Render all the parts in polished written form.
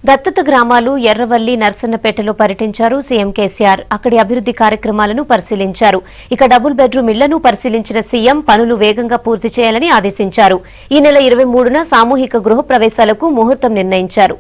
దత్తత గ్రామాలు ఎర్రవల్లి నర్సన్నపేటలో పర్యటించారు సీఎం కేసీఆర్. అక్కడి అభివృద్ధి కార్యక్రమాలను పరిశీలించారు. ఇక డబుల్ బెడ్రూమ్ ఇళ్లను పరిశీలించిన సీఎం పనులు వేగంగా పూర్తి చేయాలని ఆదేశించారు. ఈ నెల 23న సామూహిక గృహ ప్రవేశాలకు ముహూర్తం నిర్ణయించారు.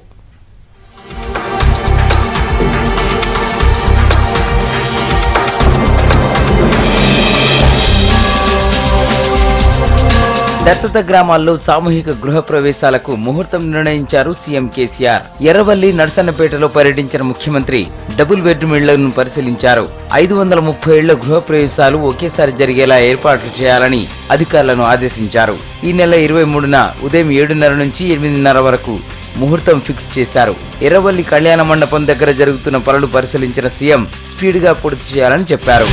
దత్తత గ్రామాల్లో సామూహిక గృహ ప్రవేశాలకు ముహూర్తం నిర్ణయించారు సీఎం కేసీఆర్. ఎర్రవల్లి నర్సన్నపేటలో పర్యటించిన ముఖ్యమంత్రి డబుల్ బెడ్రూమ్ ఇళ్లను పరిశీలించారు. 530 ఇళ్ల గృహ ప్రవేశాలు ఒకేసారి జరిగేలా ఏర్పాట్లు చేయాలని అధికారులను ఆదేశించారు. ఈ నెల 23న ఉదయం 7:30 నుంచి 8:30 వరకు ముహూర్తం ఫిక్స్ చేశారు. ఎర్రవల్లి కళ్యాణ మండపం దగ్గర జరుగుతున్న పనులు పరిశీలించిన సీఎం స్పీడ్ గా పూర్తి చేయాలని చెప్పారు.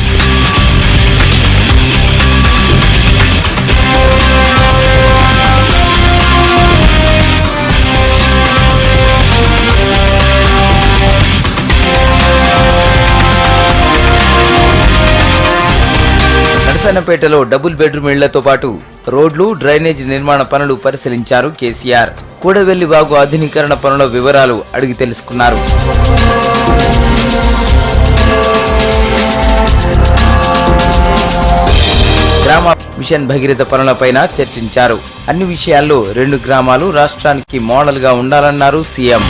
నర్సన్నపేటలో డబుల్ బెడ్రూమ్ ఇళ్లతో పాటు రోడ్లు, డ్రైనేజీ నిర్మాణ పనులు పరిశీలించారు కేసీఆర్. కూడవెల్లి వాగు ఆధునీకరణ పనుల వివరాలు అడిగి తెలుసుకున్నారు. గ్రామ మిషన్ భగీరథ పనులపైన చర్చించారు. అన్ని విషయాల్లో 2 గ్రామాలు రాష్ట్రానికి మోడల్ గా ఉండాలన్నారు సీఎం.